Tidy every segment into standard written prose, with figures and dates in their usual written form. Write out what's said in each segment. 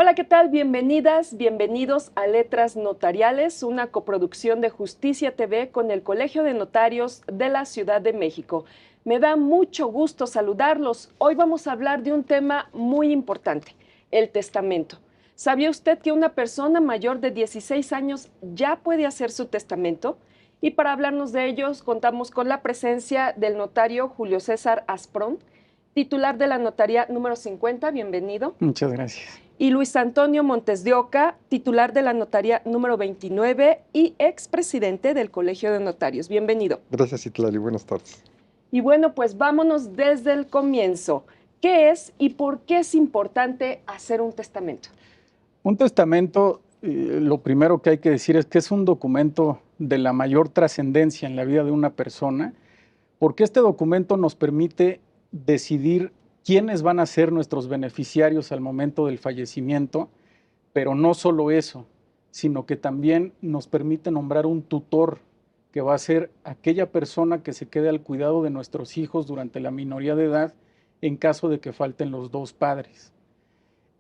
Hola, ¿qué tal? Bienvenidas, bienvenidos a Letras Notariales, una coproducción de Justicia TV con el Colegio de Notarios de la Ciudad de México. Me da mucho gusto saludarlos. Hoy vamos a hablar de un tema muy importante, el testamento. ¿Sabía usted que una persona mayor de 16 años ya puede hacer su testamento? Y para hablarnos de ellos, contamos con la presencia del notario Julio César Asprón, titular de la notaría número 50. Bienvenido. Muchas gracias. Y Luis Antonio Montes de Oca, titular de la notaría número 29 y expresidente del Colegio de Notarios. Bienvenido. Gracias, Itlali. Buenas tardes. Y bueno, pues vámonos desde el comienzo. ¿Qué es y por qué es importante hacer un testamento? Un testamento, lo primero que hay que decir es que es un documento de la mayor trascendencia en la vida de una persona, porque este documento nos permite decidir quiénes van a ser nuestros beneficiarios al momento del fallecimiento, pero no solo eso, sino que también nos permite nombrar un tutor que va a ser aquella persona que se quede al cuidado de nuestros hijos durante la minoría de edad en caso de que falten los dos padres.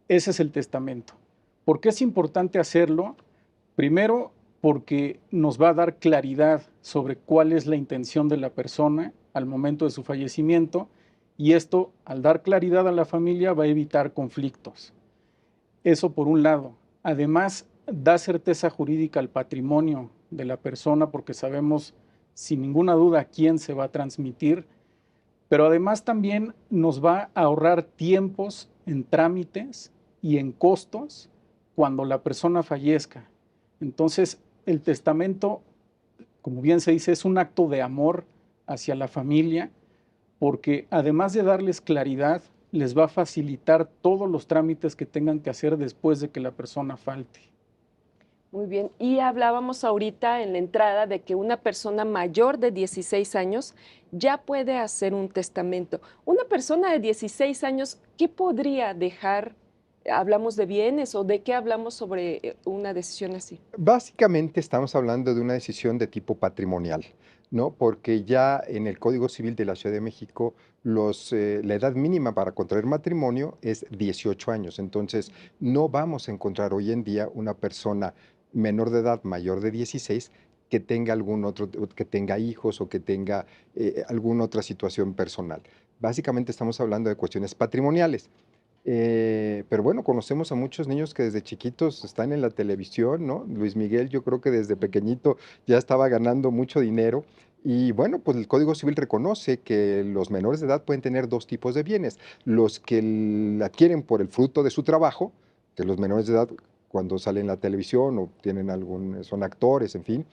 Ese es el testamento. ¿Por qué es importante hacerlo? Primero, porque nos va a dar claridad sobre cuál es la intención de la persona al momento de su fallecimiento, y esto, al dar claridad a la familia, va a evitar conflictos. Eso por un lado. Además, da certeza jurídica al patrimonio de la persona porque sabemos sin ninguna duda a quién se va a transmitir, pero además también nos va a ahorrar tiempos en trámites y en costos cuando la persona fallezca. Entonces, el testamento, como bien se dice, es un acto de amor hacia la familia, porque además de darles claridad, les va a facilitar todos los trámites que tengan que hacer después de que la persona falte. Muy bien, y hablábamos ahorita en la entrada de que una persona mayor de 16 años ya puede hacer un testamento. Una persona de 16 años, ¿qué podría dejar? ¿Hablamos de bienes o de qué hablamos sobre una decisión así? Básicamente estamos hablando de una decisión de tipo patrimonial, ¿no? Porque ya en el Código Civil de la Ciudad de México la edad mínima para contraer matrimonio es 18 años. Entonces, no vamos a encontrar hoy en día una persona menor de edad, mayor de 16, que tenga que tenga hijos o que tenga alguna otra situación personal. Básicamente estamos hablando de cuestiones patrimoniales. Pero bueno, conocemos a muchos niños que desde chiquitos están en la televisión, ¿no? Luis Miguel, yo creo que desde pequeñito ya estaba ganando mucho dinero. Y bueno, pues el Código Civil reconoce que los menores de edad pueden tener dos tipos de bienes: los que la adquieren por el fruto de su trabajo, que los menores de edad cuando salen en la televisión o tienen son actores, en fin,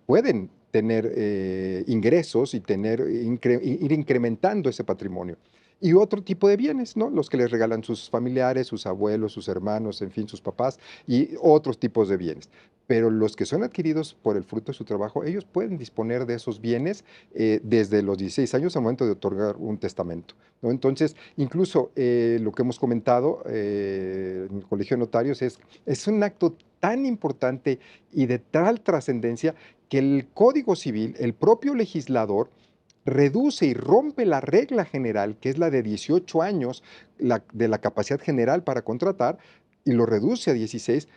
pueden tener ingresos y ir incrementando ese patrimonio. Y otro tipo de bienes, ¿no? Los que les regalan sus familiares, sus abuelos, sus hermanos, en fin, sus papás, y otros tipos de bienes. Pero los que son adquiridos por el fruto de su trabajo, ellos pueden disponer de esos bienes desde los 16 años al momento de otorgar un testamento, ¿no? Entonces, incluso lo que hemos comentado en el Colegio de Notarios es un acto tan importante y de tal trascendencia que el Código Civil, el propio legislador, reduce y rompe la regla general, que es la de 18 años, de la capacidad general para contratar, y lo reduce a 16,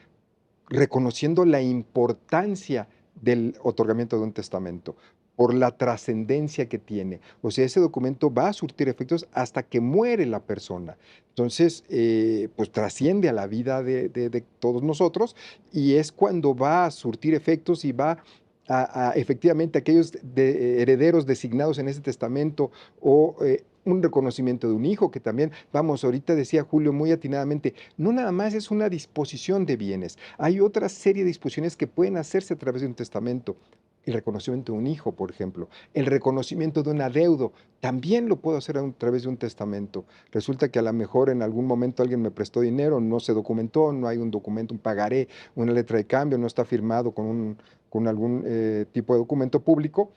reconociendo la importancia del otorgamiento de un testamento por la trascendencia que tiene. O sea, ese documento va a surtir efectos hasta que muere la persona. Entonces, pues trasciende a la vida de todos nosotros, y es cuando va a surtir efectos y va efectivamente aquellos herederos designados en ese testamento, o un reconocimiento de un hijo, que también, vamos, ahorita decía Julio muy atinadamente, no nada más es una disposición de bienes, hay otra serie de disposiciones que pueden hacerse a través de un testamento. El reconocimiento de un hijo, por ejemplo, el reconocimiento de un adeudo, también lo puedo hacer a través de un testamento. Resulta que a lo mejor en algún momento alguien me prestó dinero, no se documentó, no hay un documento, un pagaré, una letra de cambio, no está firmado con algún tipo de documento público,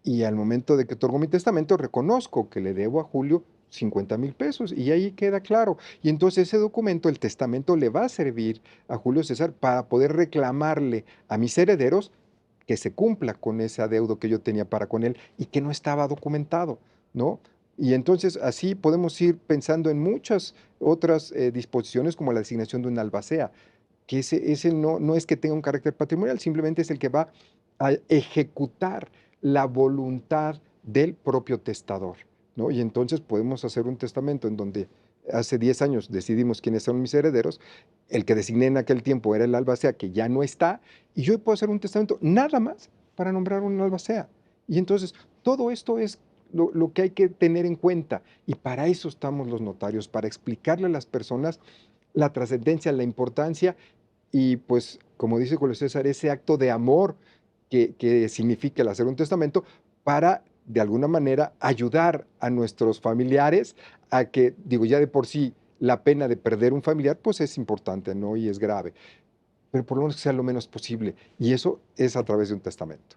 y al momento de que otorgo mi testamento reconozco que le debo a Julio 50,000 pesos, y ahí queda claro. Y entonces ese documento, el testamento, le va a servir a Julio César para poder reclamarle a mis herederos que se cumpla con ese adeudo que yo tenía para con él y que no estaba documentado, ¿no? Y entonces así podemos ir pensando en muchas otras disposiciones como la designación de un albacea, que ese no es que tenga un carácter patrimonial, simplemente es el que va a ejecutar la voluntad del propio testador, ¿no? Y entonces podemos hacer un testamento en donde hace 10 años decidimos quiénes son mis herederos, el que designé en aquel tiempo era el albacea que ya no está, y yo puedo hacer un testamento nada más para nombrar un albacea. Y entonces todo esto es lo que hay que tener en cuenta, y para eso estamos los notarios, para explicarle a las personas la trascendencia, la importancia y pues, como dice Julio César, ese acto de amor que significa el hacer un testamento para, de alguna manera, ayudar a nuestros familiares a que, digo, ya de por sí la pena de perder un familiar, pues es importante, ¿no? Y es grave, pero por lo menos que sea lo menos posible. Y eso es a través de un testamento.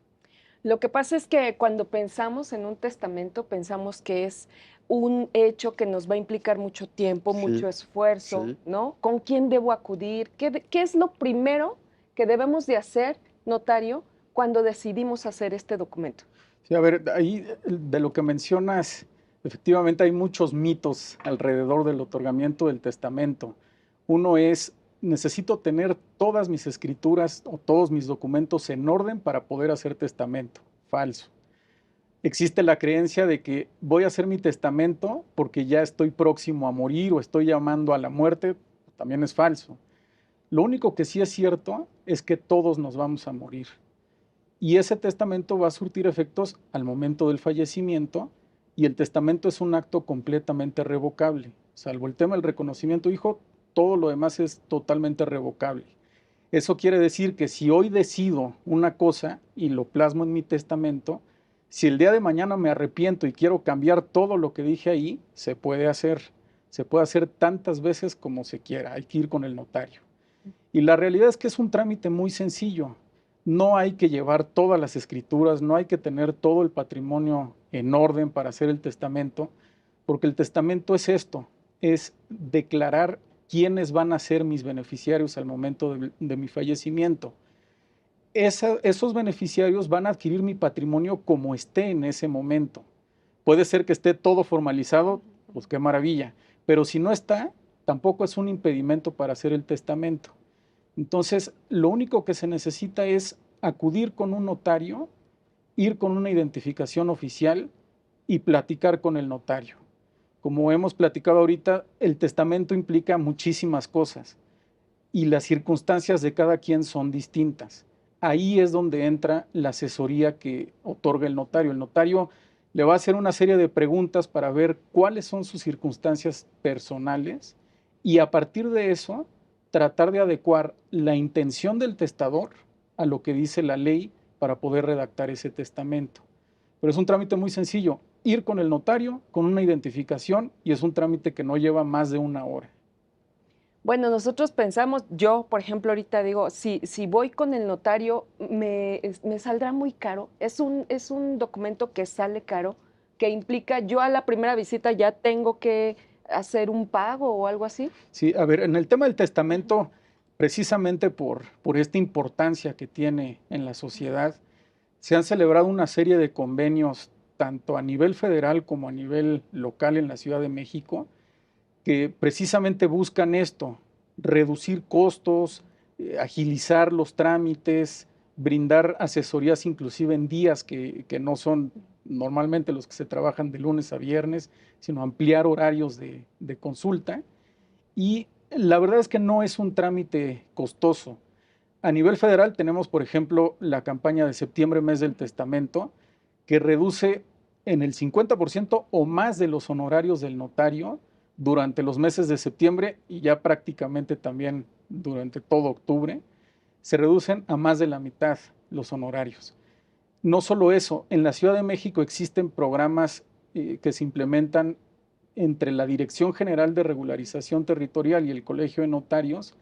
Lo que pasa es que cuando pensamos en un testamento, pensamos que es un hecho que nos va a implicar mucho tiempo, Sí, mucho esfuerzo, sí. ¿no? ¿Con quién debo acudir? ¿Qué es lo primero que debemos de hacer, notario, cuando decidimos hacer este documento? Sí, a ver, ahí de lo que mencionas, efectivamente hay muchos mitos alrededor del otorgamiento del testamento. Uno es, necesito tener todas mis escrituras o todos mis documentos en orden para poder hacer testamento. Falso. Existe la creencia de que voy a hacer mi testamento porque ya estoy próximo a morir o estoy llamando a la muerte. También es falso. Lo único que sí es cierto es que todos nos vamos a morir. Y ese testamento va a surtir efectos al momento del fallecimiento, y el testamento es un acto completamente revocable. Salvo el tema del reconocimiento hijo, todo lo demás es totalmente revocable. Eso quiere decir que si hoy decido una cosa y lo plasmo en mi testamento, si el día de mañana me arrepiento y quiero cambiar todo lo que dije ahí, se puede hacer. Se puede hacer tantas veces como se quiera. Hay que ir con el notario. Y la realidad es que es un trámite muy sencillo. No hay que llevar todas las escrituras, no hay que tener todo el patrimonio en orden para hacer el testamento, porque el testamento es esto, es declarar quiénes van a ser mis beneficiarios al momento de mi fallecimiento. Esos beneficiarios van a adquirir mi patrimonio como esté en ese momento. Puede ser que esté todo formalizado, pues qué maravilla, pero si no está, tampoco es un impedimento para hacer el testamento. Entonces, lo único que se necesita es acudir con un notario, ir con una identificación oficial y platicar con el notario. Como hemos platicado ahorita, el testamento implica muchísimas cosas y las circunstancias de cada quien son distintas. Ahí es donde entra la asesoría que otorga el notario. El notario le va a hacer una serie de preguntas para ver cuáles son sus circunstancias personales, y a partir de eso tratar de adecuar la intención del testador a lo que dice la ley para poder redactar ese testamento. Pero es un trámite muy sencillo, ir con el notario, con una identificación, y es un trámite que no lleva más de 1 hora. Bueno, nosotros pensamos, yo, por ejemplo, ahorita digo, si voy con el notario, me saldrá muy caro. Es un documento que sale caro, que implica, yo a la primera visita ya tengo que hacer un pago o algo así. Sí, a ver, en el tema del testamento, precisamente por esta importancia que tiene en la sociedad, se han celebrado una serie de convenios, tanto a nivel federal como a nivel local en la Ciudad de México, que precisamente buscan esto, reducir costos, agilizar los trámites, brindar asesorías inclusive en días que no son normalmente los que se trabajan de lunes a viernes, sino ampliar horarios de consulta. Y la verdad es que no es un trámite costoso. A nivel federal tenemos, por ejemplo, la campaña de septiembre, mes del testamento, que reduce en el 50% o más de los honorarios del notario durante los meses de septiembre, y ya prácticamente también durante todo octubre, se reducen a más de la mitad los honorarios. No solo eso, en la Ciudad de México existen programas que se implementan entre la Dirección General de Regularización Territorial y el Colegio de Notarios,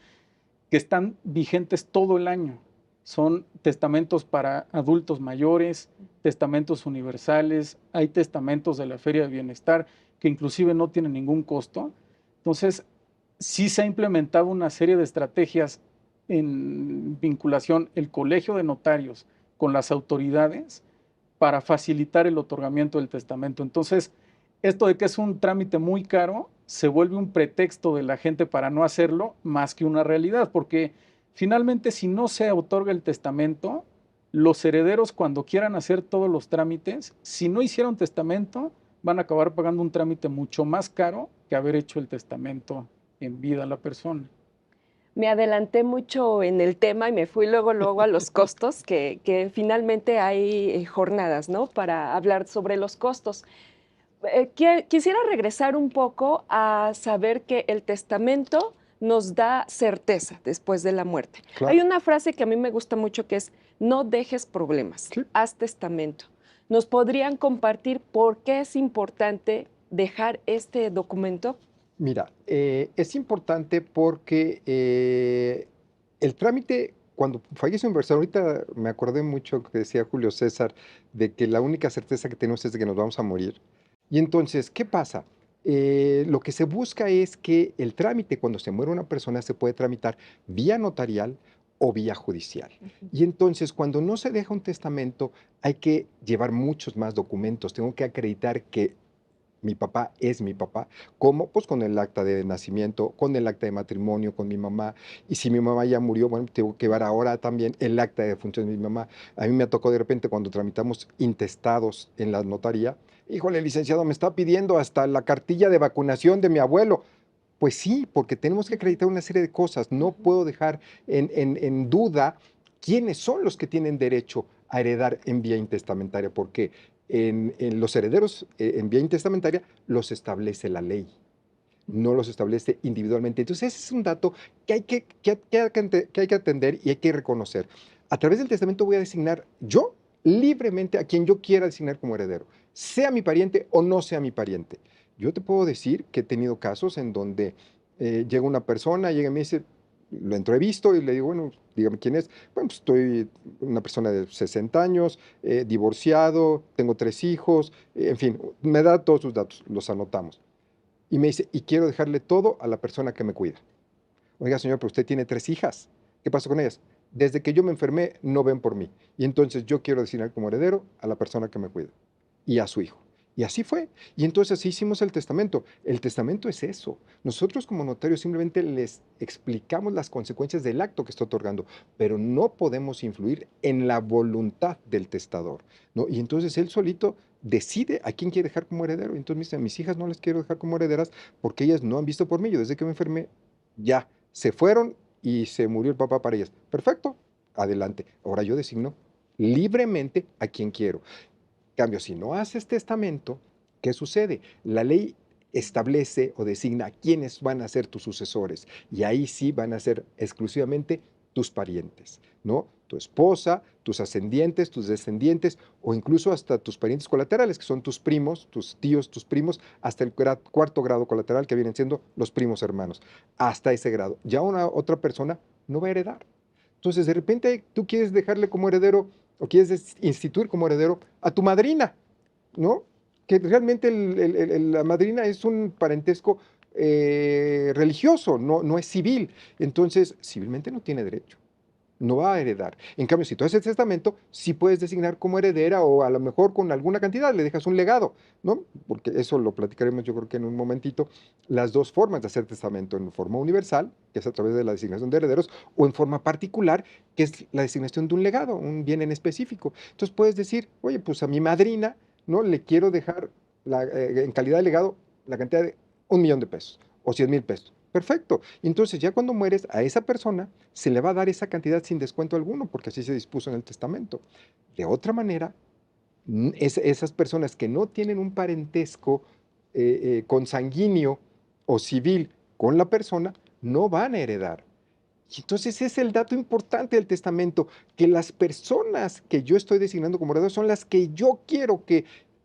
que están vigentes todo el año. Son testamentos para adultos mayores, testamentos universales, hay testamentos de la Feria de Bienestar que inclusive no tienen ningún costo. Entonces, sí se ha implementado una serie de estrategias en vinculación el Colegio de Notarios con las autoridades para facilitar el otorgamiento del testamento. Entonces, esto de que es un trámite muy caro se vuelve un pretexto de la gente para no hacerlo más que una realidad, porque finalmente si no se otorga el testamento, los herederos cuando quieran hacer todos los trámites, si no hicieron testamento, van a acabar pagando un trámite mucho más caro que haber hecho el testamento en vida a la persona. Me adelanté mucho en el tema y me fui luego a los costos, que finalmente hay jornadas, ¿no? Para hablar sobre los costos. Quisiera regresar un poco a saber que el testamento nos da certeza después de la muerte. Hay Claro. una frase que a mí me gusta mucho que es, no dejes problemas, Sí. haz testamento. ¿Nos podrían compartir por qué es importante dejar este documento? Mira, es importante porque el trámite, cuando fallece un persona, ahorita me acordé mucho que decía Julio César, de que la única certeza que tenemos es de que nos vamos a morir. Y entonces, ¿qué pasa? Lo que se busca es que el trámite, cuando se muere una persona, se puede tramitar vía notarial o vía judicial. Ujú. Y entonces, cuando no se deja un testamento, hay que llevar muchos más documentos. Tengo que acreditar que mi papá es mi papá. ¿Cómo? Pues con el acta de nacimiento, con el acta de matrimonio, con mi mamá. Y si mi mamá ya murió, bueno, tengo que llevar ahora también el acta de defunción de mi mamá. A mí me tocó de repente cuando tramitamos intestados en la notaría, híjole, licenciado, me está pidiendo hasta la cartilla de vacunación de mi abuelo. Pues sí, porque tenemos que acreditar una serie de cosas. No Ujú. puedo dejar en duda quiénes son los que tienen derecho a heredar en vía intestamentaria, porque en los herederos en vía intestamentaria los establece la ley, no los establece individualmente. Entonces, ese es un dato que hay que atender y hay que reconocer. A través del testamento voy a designar yo libremente a quien yo quiera designar como heredero, sea mi pariente o no sea mi pariente. Yo te puedo decir que he tenido casos en donde llega una persona, llega y me dice, lo entrevisto y le digo, bueno, dígame quién es. Bueno, pues estoy una persona de 60 años, divorciado, tengo 3 hijos, en fin, me da todos sus datos, los anotamos. Y me dice, y quiero dejarle todo a la persona que me cuida. Oiga, señor, pero usted tiene 3 hijas. ¿Qué pasó con ellas? Desde que yo me enfermé, no ven por mí. Y entonces yo quiero designar como heredero a la persona que me cuida y a su hijo. Y así fue. Y entonces así hicimos el testamento. El testamento es eso. Nosotros como notarios simplemente les explicamos las consecuencias del acto que está otorgando, pero no podemos influir en la voluntad del testador, ¿no? Y entonces él solito decide a quién quiere dejar como heredero. Entonces me dice, a mis hijas no les quiero dejar como herederas porque ellas no han visto por mí. Yo desde que me enfermé, ya, se fueron y se murió el papá para ellas. Perfecto, adelante. Ahora yo designo libremente a quien quiero. Cambio, si no haces testamento, ¿qué sucede? La ley establece o designa quiénes van a ser tus sucesores y ahí sí van a ser exclusivamente tus parientes, ¿no? Tu esposa, tus ascendientes, tus descendientes o incluso hasta tus parientes colaterales, que son tus primos, tus tíos, tus primos, hasta el cuarto grado colateral, que vienen siendo los primos hermanos, hasta ese grado. Ya una otra persona no va a heredar. Entonces, de repente tú quieres dejarle como heredero o quieres instituir como heredero a tu madrina, ¿no? Que realmente la madrina es un parentesco religioso, no es civil. Entonces, civilmente no tiene derecho, no va a heredar. En cambio, si tú haces testamento, sí puedes designar como heredera o a lo mejor con alguna cantidad le dejas un legado, ¿no? Porque eso lo platicaremos yo creo que en un momentito. Las dos formas de hacer testamento, en forma universal, que es a través de la designación de herederos, o en forma particular, que es la designación de un legado, un bien en específico. Entonces puedes decir, oye, pues a mi madrina, ¿no? Le quiero dejar en calidad de legado la cantidad de 1 millón de pesos o 100,000 pesos. Perfecto. Entonces, ya cuando mueres, a esa persona se le va a dar esa cantidad sin descuento alguno, porque así se dispuso en el testamento. De otra manera, esas personas que no tienen un parentesco consanguíneo o civil con la persona, no van a heredar. Y entonces ese es el dato importante del testamento, que las personas que yo estoy designando como heredero son las que yo quiero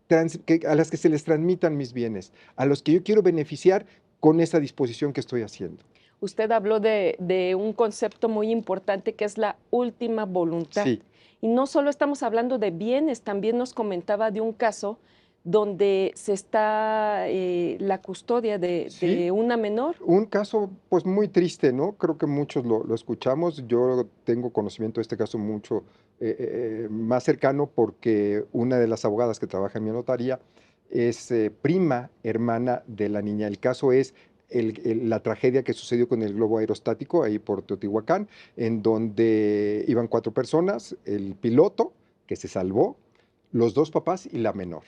a las que se les transmitan mis bienes, a los que yo quiero beneficiar con esa disposición que estoy haciendo. Usted habló de un concepto muy importante que es la última voluntad. Sí. Y no solo estamos hablando de bienes, también nos comentaba de un caso donde se está la custodia Sí, de una menor. un caso pues muy triste, ¿no? Creo que muchos lo escuchamos. Yo tengo conocimiento de este caso mucho más cercano porque una de las abogadas que trabaja en mi notaría es prima hermana de la niña. El caso es la tragedia que sucedió con el globo aerostático ahí por Teotihuacán, en donde iban 4 personas, el piloto que se salvó, los 2 papás y la menor.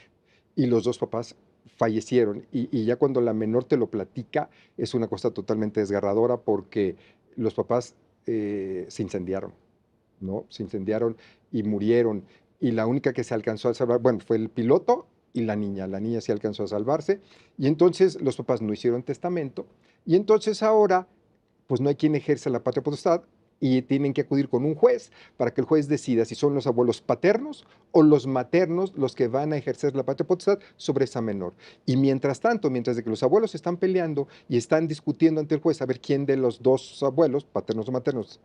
Y los 2 papás fallecieron. Y ya cuando la menor te lo platica, es una cosa totalmente desgarradora porque los papás se incendiaron, ¿no? Se incendiaron y murieron. Y la única que se alcanzó a salvar, bueno, fue el piloto y la niña. La niña sí alcanzó a salvarse. Y entonces los papás no hicieron testamento. Y entonces ahora, pues no hay quien ejerza la patria potestad y tienen que acudir con un juez para que el juez decida si son los abuelos paternos o los maternos los que van a ejercer la patria potestad sobre esa menor. Y mientras tanto, mientras de que los abuelos están peleando y están discutiendo ante el juez a ver quién de los 2 abuelos, paternos o maternos,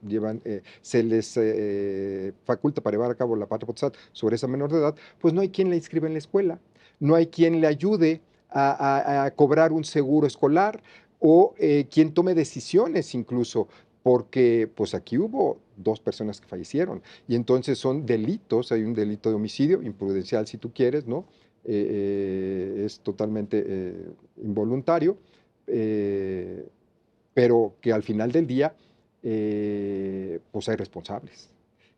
se les faculta para llevar a cabo la patria potestad sobre esa menor de edad, pues no hay quien la inscriba en la escuela, no hay quien le ayude a cobrar un seguro escolar o quien tome decisiones incluso, porque pues aquí hubo 2 personas que fallecieron y entonces son delitos, hay un delito de homicidio, imprudencial si tú quieres, ¿no? Es totalmente involuntario, eh, pero que al final del día pues hay responsables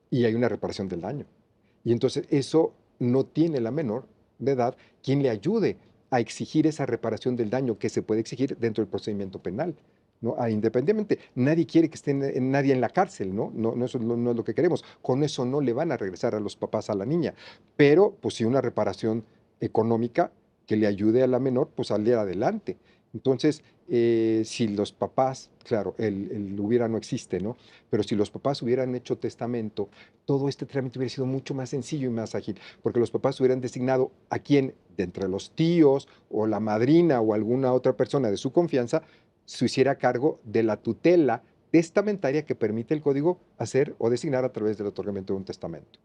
y hay una reparación del daño. Y entonces eso no tiene la menor de edad quien le ayude a exigir esa reparación del daño que se puede exigir dentro del procedimiento penal, ¿no? Independientemente, nadie quiere que esté nadie en la cárcel, ¿no? No, eso no es lo que queremos. Con eso no le van a regresar a los papás a la niña, pero pues sí una reparación económica que le ayude a la menor pues a salir adelante. Entonces, si los papás, claro, el hubiera no existe, ¿no? Pero si los papás hubieran hecho testamento, todo este trámite hubiera sido mucho más sencillo y más ágil, porque los papás hubieran designado a quién, de entre los tíos o la madrina o alguna otra persona de su confianza, se hiciera cargo de la tutela testamentaria que permite el código hacer o designar a través del otorgamiento de un testamento.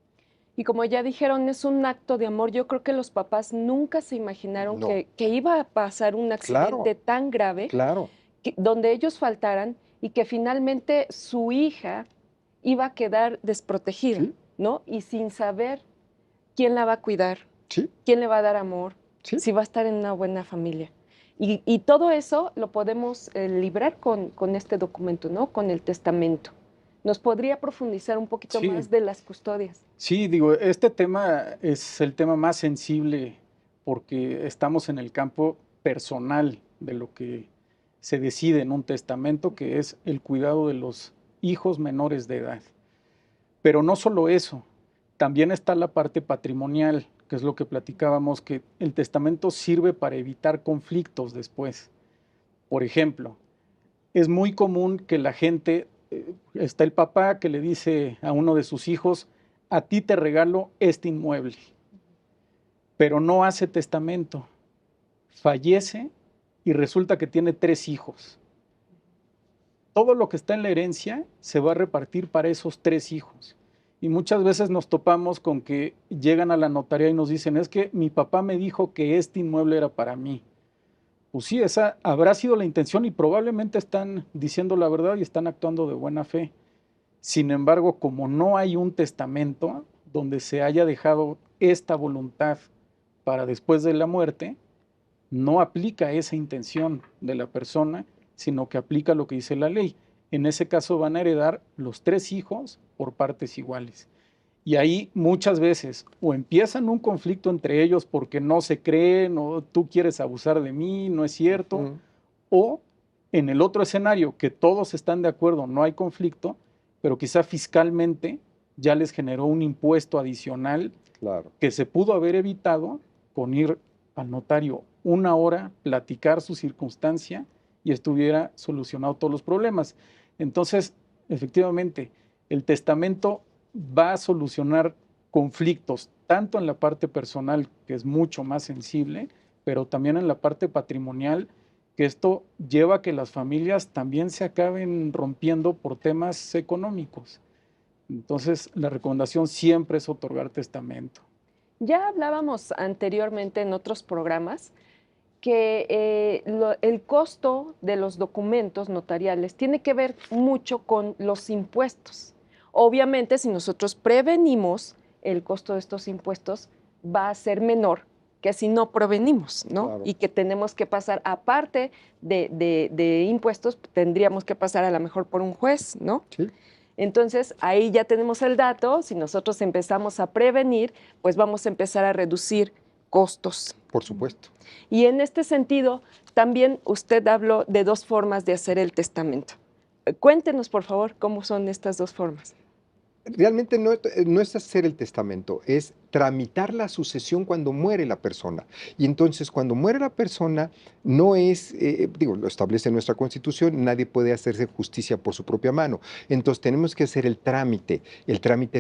Y como ya dijeron, es un acto de amor. Yo creo que los papás nunca se imaginaron No. que iba a pasar un accidente Claro, tan grave, claro. donde ellos faltaran y que finalmente su hija iba a quedar desprotegida, Sí, ¿no? Y sin saber quién la va a cuidar, sí, quién le va a dar amor, sí. si va a estar en una buena familia. Y todo eso lo podemos librar con este documento, ¿no? Con el testamento. ¿Nos podría profundizar un poquito Sí, más de las custodias? sí, digo, este tema es el tema más sensible porque estamos en el campo personal de lo que se decide en un testamento, que es el cuidado de los hijos menores de edad. Pero no solo eso, también está la parte patrimonial, que es lo que platicábamos, que el testamento sirve para evitar conflictos después. Por ejemplo, es muy común que la gente, está el papá que le dice a uno de sus hijos, a ti te regalo este inmueble, pero no hace testamento, fallece y resulta que tiene 3 hijos. Todo lo que está en la herencia se va a repartir para esos 3 hijos. Y muchas veces nos topamos con que llegan a la notaría y nos dicen, es que mi papá me dijo que este inmueble era para mí. Pues sí, esa habrá sido la intención y probablemente están diciendo la verdad y están actuando de buena fe. Sin embargo, como no hay un testamento donde se haya dejado esta voluntad para después de la muerte, no aplica esa intención de la persona, sino que aplica lo que dice la ley. En ese caso van a heredar los 3 hijos por partes iguales. Y ahí muchas veces o empiezan un conflicto entre ellos porque no se creen o tú quieres abusar de mí, no es cierto, o en el otro escenario que todos están de acuerdo, no hay conflicto, pero quizá fiscalmente ya les generó un impuesto adicional Claro. que se pudo haber evitado con ir al notario 1 hora, platicar su circunstancia y estuviera solucionado todos los problemas. Entonces, efectivamente, el testamento va a solucionar conflictos, tanto en la parte personal, que es mucho más sensible, pero también en la parte patrimonial, que esto lleva a que las familias también se acaben rompiendo por temas económicos. Entonces, la recomendación siempre es otorgar testamento. Ya hablábamos anteriormente en otros programas que el costo de los documentos notariales tiene que ver mucho con los impuestos. Obviamente, si nosotros prevenimos, el costo de estos impuestos va a ser menor que si no provenimos, ¿no? Claro. Y que tenemos que pasar, aparte de impuestos, tendríamos que pasar a lo mejor por un juez, ¿no? Sí. Entonces, ahí ya tenemos el dato. Si nosotros empezamos a prevenir, pues vamos a empezar a reducir costos. Por supuesto. Y en este sentido, también usted habló de dos formas de hacer el testamento. Cuéntenos, por favor, cómo son estas dos formas. Realmente no es hacer el testamento, es tramitar la sucesión cuando muere la persona. Y entonces, cuando muere la persona, no es, lo establece nuestra Constitución, nadie puede hacerse justicia por su propia mano. Entonces, tenemos que hacer el trámite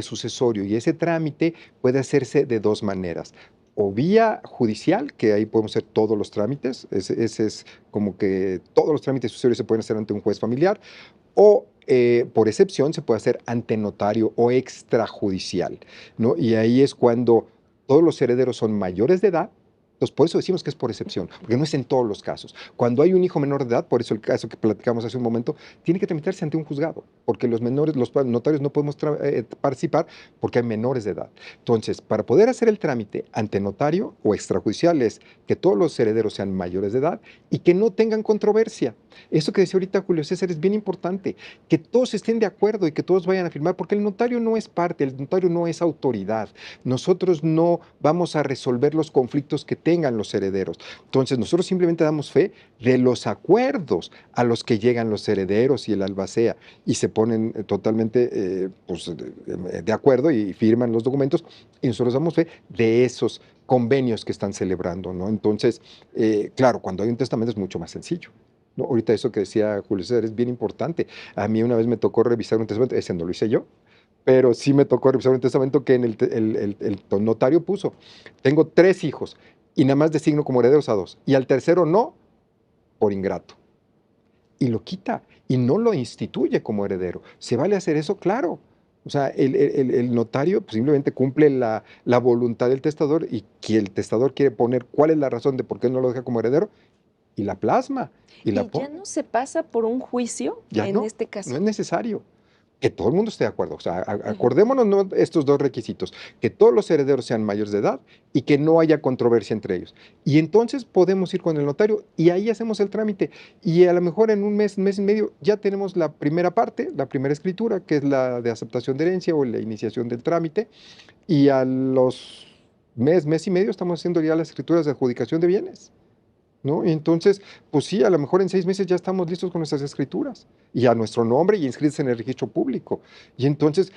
sucesorio, y ese trámite puede hacerse de dos maneras. O vía judicial, que ahí podemos hacer todos los trámites, ese es como que todos los trámites sucesorios se pueden hacer ante un juez familiar, o por excepción se puede hacer ante notario o extrajudicial, ¿no? Y ahí es cuando todos los herederos son mayores de edad. Entonces, por eso decimos que es por excepción, porque no es en todos los casos. Cuando hay un hijo menor de edad, por eso el caso que platicamos hace un momento, tiene que tramitarse ante un juzgado, porque los notarios no podemos participar porque hay menores de edad. Entonces, para poder hacer el trámite ante notario o extrajudicial es que todos los herederos sean mayores de edad y que no tengan controversia. Eso que decía ahorita Julio César es bien importante, que todos estén de acuerdo y que todos vayan a firmar, porque el notario no es parte, el notario no es autoridad. Nosotros no vamos a resolver los conflictos que tengan los herederos. Entonces, nosotros simplemente damos fe de los acuerdos a los que llegan los herederos y el albacea y se ponen totalmente de acuerdo y firman los documentos, y nosotros damos fe de esos convenios que están celebrando, ¿no? Entonces, claro, cuando hay un testamento es mucho más sencillo, ¿no? Ahorita eso que decía Julio César es bien importante. A mí una vez me tocó revisar un testamento, ese no lo hice yo, pero sí me tocó revisar un testamento que en el notario puso: tengo 3 hijos y nada más designo como herederos a 2, y al tercero no, por ingrato. Y lo quita y no lo instituye como heredero. ¿Se vale hacer eso? Claro. O sea, el notario pues, simplemente cumple la voluntad del testador, y que el testador quiere poner cuál es la razón de por qué no lo deja como heredero, y la plasma. Y la ya no se pasa por un juicio ya en este caso. no es necesario. Que todo el mundo esté de acuerdo. O sea, acordémonos estos dos requisitos: que todos los herederos sean mayores de edad y que no haya controversia entre ellos. Y entonces podemos ir con el notario y ahí hacemos el trámite. Y a lo mejor en un mes, mes y medio, ya tenemos la primera parte, la primera escritura, que es la de aceptación de herencia o la iniciación del trámite. Y a los mes y medio estamos haciendo ya las escrituras de adjudicación de bienes, ¿no? Y entonces, pues sí, a lo mejor en 6 meses ya estamos listos con nuestras escrituras y a nuestro nombre y inscritos en el registro público. Y entonces,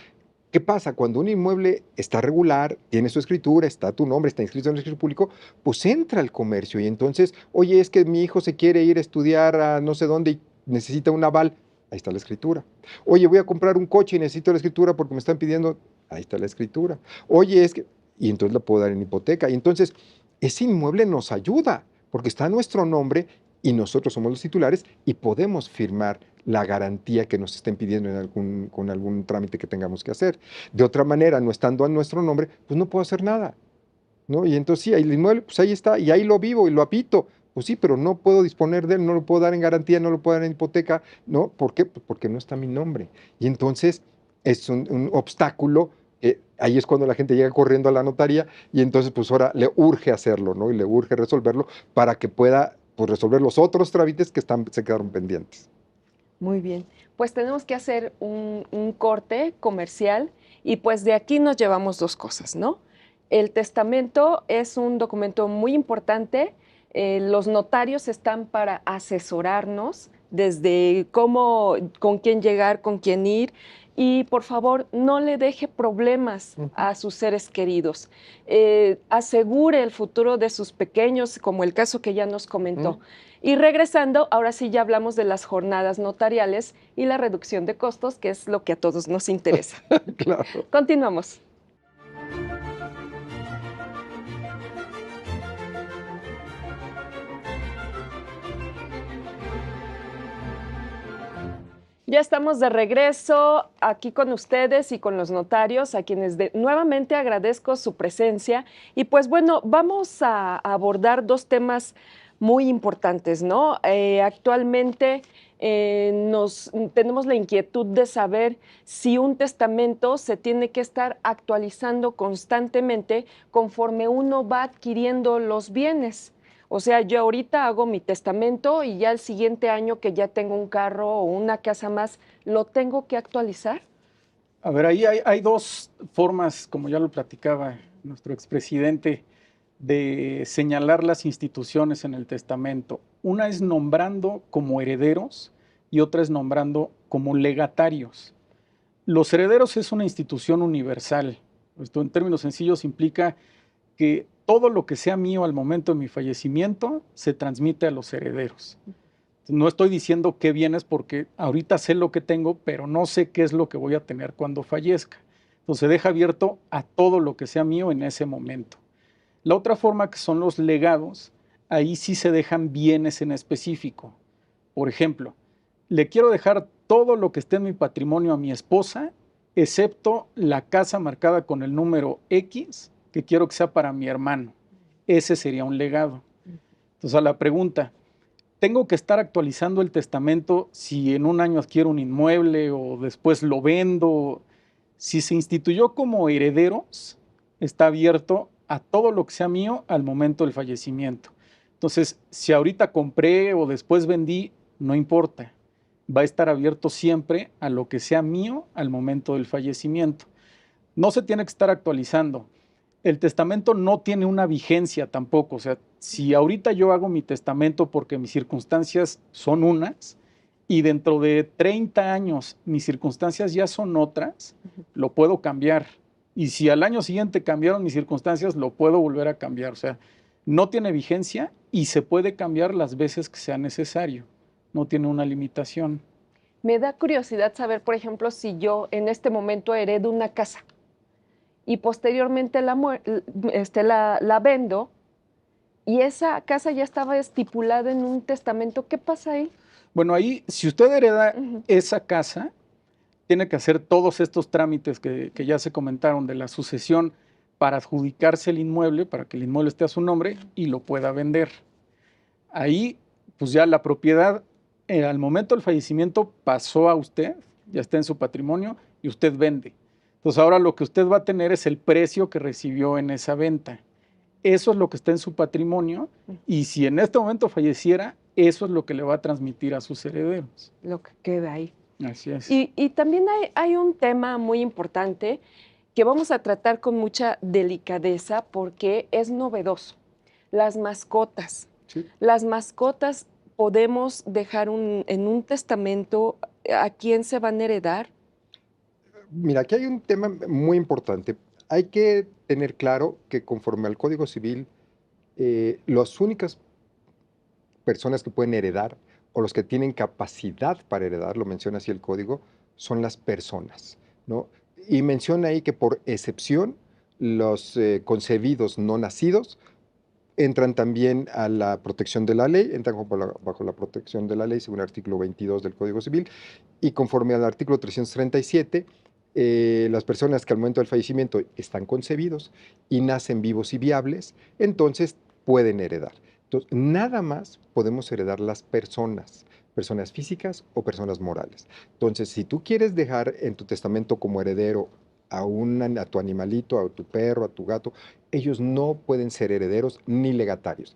¿qué pasa? Cuando un inmueble está regular, tiene su escritura, está tu nombre, está inscrito en el registro público, pues entra al comercio. Y entonces, oye, es que mi hijo se quiere ir a estudiar a no sé dónde y necesita un aval. Ahí está la escritura. Oye, voy a comprar un coche y necesito la escritura porque me están pidiendo. Ahí está la escritura. Oye, es que... Y entonces la puedo dar en hipoteca. Y entonces, ese inmueble nos ayuda, porque está a nuestro nombre y nosotros somos los titulares y podemos firmar la garantía que nos estén pidiendo con algún trámite que tengamos que hacer. De otra manera, no estando a nuestro nombre, pues no puedo hacer nada, ¿no? Y entonces sí, el inmueble, pues ahí está, y ahí lo vivo y lo habito. Pues sí, pero no puedo disponer de él, no lo puedo dar en garantía, no lo puedo dar en hipoteca, ¿no? ¿Por qué? Pues porque no está mi nombre. Y entonces es un obstáculo. Ahí es cuando la gente llega corriendo a la notaría y entonces pues ahora le urge hacerlo, ¿no? Y le urge resolverlo para que pueda pues, resolver los otros trámites que se quedaron pendientes. Muy bien, pues tenemos que hacer un corte comercial y pues de aquí nos llevamos 2 cosas, ¿no? El testamento es un documento muy importante. Los notarios están para asesorarnos desde cómo, con quién llegar, con quién ir. Y por favor, no le deje problemas a sus seres queridos. Asegure el futuro de sus pequeños, como el caso que ya nos comentó. Y regresando, ahora sí ya hablamos de las jornadas notariales y la reducción de costos, que es lo que a todos nos interesa. Claro. Continuamos. Ya estamos de regreso aquí con ustedes y con los notarios, a quienes nuevamente agradezco su presencia. Y pues bueno, vamos a abordar 2 temas muy importantes, ¿no? Actualmente tenemos la inquietud de saber si un testamento se tiene que estar actualizando constantemente conforme uno va adquiriendo los bienes. O sea, yo ahorita hago mi testamento y ya el siguiente año que ya tengo un carro o una casa más, ¿lo tengo que actualizar? A ver, ahí hay dos formas, como ya lo platicaba nuestro expresidente, de señalar las instituciones en el testamento. Una es nombrando como herederos y otra es nombrando como legatarios. Los herederos es una institución universal. Esto en términos sencillos implica que todo lo que sea mío al momento de mi fallecimiento se transmite a los herederos. No estoy diciendo qué bienes porque ahorita sé lo que tengo, pero no sé qué es lo que voy a tener cuando fallezca. Entonces deja abierto a todo lo que sea mío en ese momento. La otra forma, que son los legados, ahí sí se dejan bienes en específico. Por ejemplo, le quiero dejar todo lo que esté en mi patrimonio a mi esposa, excepto la casa marcada con el número X, que quiero que sea para mi hermano. Ese sería un legado. Entonces, a la pregunta, ¿tengo que estar actualizando el testamento si en un año adquiero un inmueble o después lo vendo? Si se instituyó como herederos, está abierto a todo lo que sea mío al momento del fallecimiento. Entonces, si ahorita compré o después vendí, no importa. Va a estar abierto siempre a lo que sea mío al momento del fallecimiento. No se tiene que estar actualizando. El testamento no tiene una vigencia tampoco. O sea, si ahorita yo hago mi testamento porque mis circunstancias son unas y dentro de 30 años mis circunstancias ya son otras, lo puedo cambiar. Y si al año siguiente cambiaron mis circunstancias, lo puedo volver a cambiar. O sea, no tiene vigencia y se puede cambiar las veces que sea necesario. No tiene una limitación. Me da curiosidad saber, por ejemplo, si yo en este momento heredo una casa y posteriormente la vendo y esa casa ya estaba estipulada en un testamento, ¿qué pasa ahí? Bueno, ahí, si usted hereda esa casa, tiene que hacer todos estos trámites que ya se comentaron de la sucesión para adjudicarse el inmueble, para que el inmueble esté a su nombre y lo pueda vender. Ahí, pues ya la propiedad, al momento del fallecimiento, pasó a usted, ya está en su patrimonio y usted vende. Entonces ahora lo que usted va a tener es el precio que recibió en esa venta. Eso es lo que está en su patrimonio y si en este momento falleciera, eso es lo que le va a transmitir a sus herederos. Lo que queda ahí. Así es. Y también hay un tema muy importante que vamos a tratar con mucha delicadeza porque es novedoso. Las mascotas. Sí. Las mascotas podemos dejar en un testamento a quién se van a heredar. Mira, aquí hay un tema muy importante. Hay que tener claro que conforme al Código Civil, las únicas personas que pueden heredar o los que tienen capacidad para heredar, lo menciona así el código, son las personas, ¿no? Y menciona ahí que por excepción los concebidos no nacidos entran también a la protección de la ley, entran bajo la protección de la ley según el artículo 22 del Código Civil y conforme al artículo 337, las personas que al momento del fallecimiento están concebidos y nacen vivos y viables, entonces pueden heredar. Entonces, nada más podemos heredar las personas, personas físicas o personas morales. Entonces, si tú quieres dejar en tu testamento como heredero a tu animalito, a tu perro, a tu gato, ellos no pueden ser herederos ni legatarios.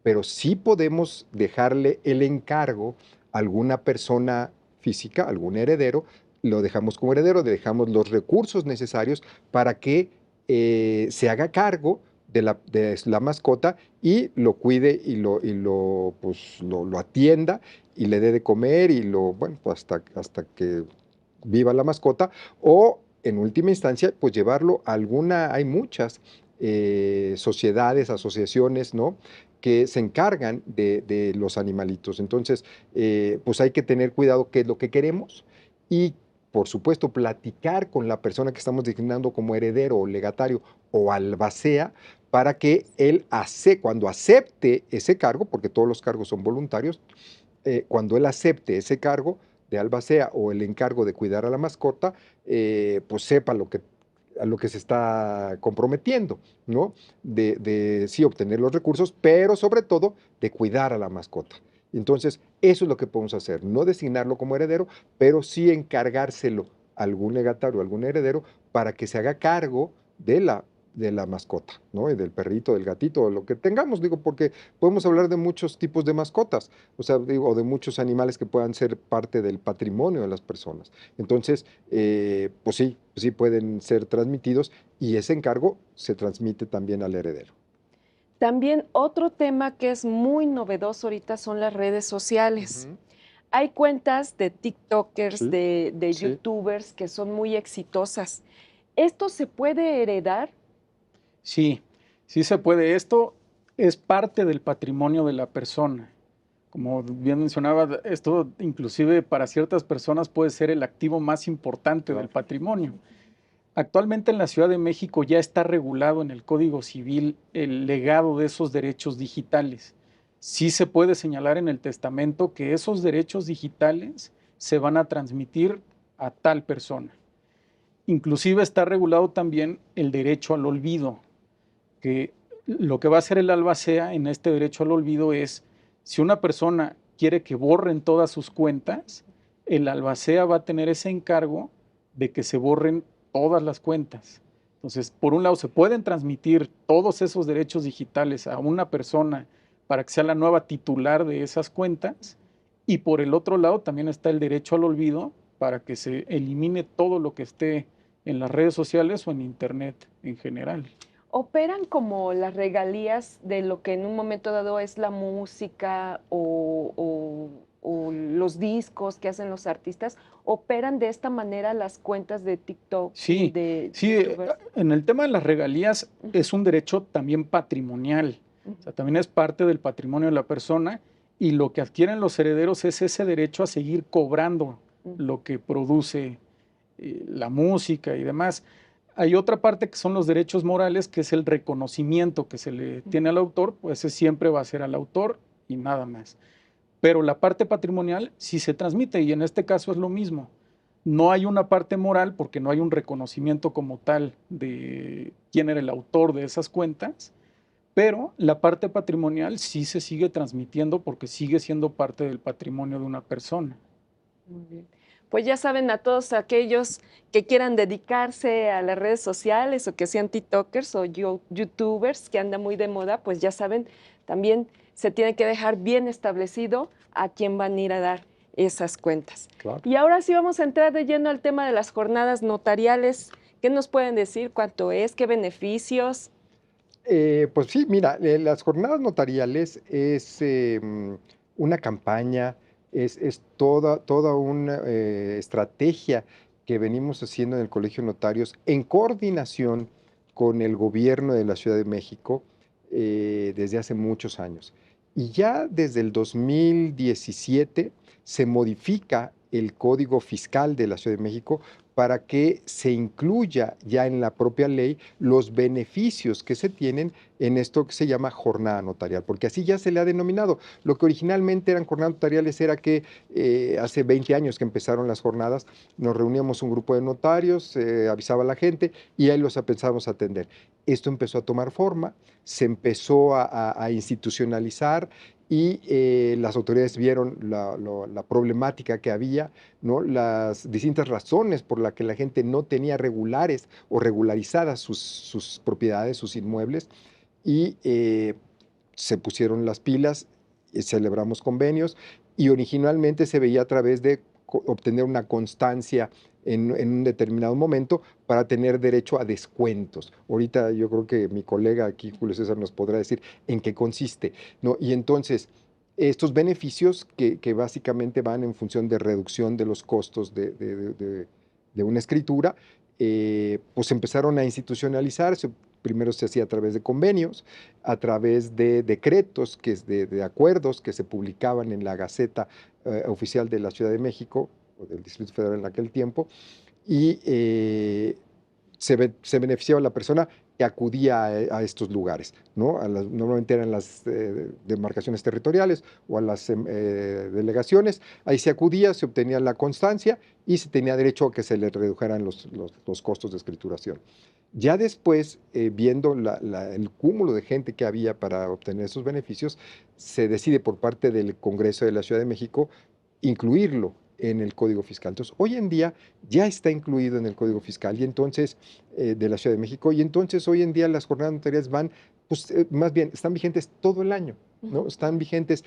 Pero sí podemos dejarle el encargo a alguna persona física, algún heredero, lo dejamos como heredero, le dejamos los recursos necesarios para que se haga cargo de la mascota y lo cuide y lo atienda y le dé de comer y bueno, hasta que viva la mascota o en última instancia, pues llevarlo a hay muchas sociedades, asociaciones, ¿no? Que se encargan de los animalitos. Entonces, pues hay que tener cuidado qué es lo que queremos y, por supuesto, platicar con la persona que estamos designando como heredero o legatario o albacea para que él cuando acepte ese cargo, porque todos los cargos son voluntarios, cuando él acepte ese cargo de albacea o el encargo de cuidar a la mascota, pues sepa a lo que se está comprometiendo, ¿no? De sí obtener los recursos, pero sobre todo de cuidar a la mascota. Entonces, eso es lo que podemos hacer, no designarlo como heredero, pero sí encargárselo a algún legatario, a algún heredero, para que se haga cargo de la mascota, ¿no? Y del perrito, del gatito, o lo que tengamos, digo, porque podemos hablar de muchos tipos de mascotas, o sea, digo, o de muchos animales que puedan ser parte del patrimonio de las personas. Entonces, pues sí, sí pueden ser transmitidos y ese encargo se transmite también al heredero. También otro tema que es muy novedoso ahorita son las redes sociales. Ujú. Hay cuentas de TikTokers, Sí, de sí. YouTubers que son muy exitosas. ¿Esto se puede heredar? Sí, sí se puede. Esto es parte del patrimonio de la persona. Como bien mencionaba, esto inclusive para ciertas personas puede ser el activo más importante del Claro. patrimonio. Actualmente en la Ciudad de México ya está regulado en el Código Civil el legado de esos derechos digitales. Sí se puede señalar en el testamento que esos derechos digitales se van a transmitir a tal persona. Inclusive está regulado también el derecho al olvido, que lo que va a hacer el albacea en este derecho al olvido es, si una persona quiere que borren todas sus cuentas, el albacea va a tener ese encargo de que se borren todas las cuentas. Entonces, por un lado, se pueden transmitir todos esos derechos digitales a una persona para que sea la nueva titular de esas cuentas, y por el otro lado también está el derecho al olvido para que se elimine todo lo que esté en las redes sociales o en Internet en general. ¿Operan como las regalías de lo que en un momento dado es la música o los discos que hacen los artistas? ¿Operan de esta manera las cuentas de TikTok y Sí, de sí, YouTubers? en el tema de las regalías es un derecho también patrimonial, o sea, también es parte del patrimonio de la persona y lo que adquieren los herederos es ese derecho a seguir cobrando lo que produce la música y demás. Hay otra parte que son los derechos morales, que es el reconocimiento que se le tiene al autor, pues ese siempre va a ser al autor y nada más. Pero la parte patrimonial sí se transmite y en este caso es lo mismo. No hay una parte moral porque no hay un reconocimiento como tal de quién era el autor de esas cuentas, pero la parte patrimonial sí se sigue transmitiendo porque sigue siendo parte del patrimonio de una persona. Muy bien. Pues ya saben, a todos aquellos que quieran dedicarse a las redes sociales o que sean TikTokers o YouTubers, que anda muy de moda, pues ya saben, también se tiene que dejar bien establecido a quién van a ir a dar esas cuentas. Claro. Y ahora sí vamos a entrar de lleno al tema de las jornadas notariales. ¿Qué nos pueden decir? ¿Cuánto es? ¿Qué beneficios? Pues sí, mira, las jornadas notariales es una campaña, es toda una estrategia que venimos haciendo en el Colegio de Notarios en coordinación con el gobierno de la Ciudad de México desde hace muchos años. Y ya desde el 2017 se modifica el Código Fiscal de la Ciudad de México para que se incluya ya en la propia ley los beneficios que se tienen en esto que se llama jornada notarial, porque así ya se le ha denominado. Lo que originalmente eran jornadas notariales era que hace 20 años que empezaron las jornadas, nos reuníamos un grupo de notarios, avisaba a la gente y ahí los empezamos a atender. Esto empezó a tomar forma, se empezó a institucionalizar y las autoridades vieron la problemática que había, ¿no? Las distintas razones por las que la gente no tenía regulares o regularizadas sus propiedades, sus inmuebles, y se pusieron las pilas, celebramos convenios, y originalmente se veía a través de obtener una constancia en un determinado momento para tener derecho a descuentos. Ahorita yo creo que mi colega aquí, Julio César, nos podrá decir en qué consiste, ¿no? Y entonces, estos beneficios que básicamente van en función de reducción de los costos de una escritura, pues empezaron a institucionalizarse. Primero se hacía a través de convenios, a través de decretos, que es de acuerdos que se publicaban en la Gaceta Oficial de la Ciudad de México, o del Distrito Federal en aquel tiempo, y se beneficiaba la persona que acudía a estos lugares, ¿no? Normalmente eran las demarcaciones territoriales o a las delegaciones. Ahí se acudía, se obtenía la constancia y se tenía derecho a que se le redujeran los costos de escrituración. Ya después, viendo el cúmulo de gente que había para obtener esos beneficios, se decide por parte del Congreso de la Ciudad de México incluirlo en el Código Fiscal. Entonces, hoy en día ya está incluido en el Código Fiscal y entonces de la Ciudad de México, y entonces hoy en día las jornadas notariales van, pues más bien, están vigentes todo el año, ¿no? Están vigentes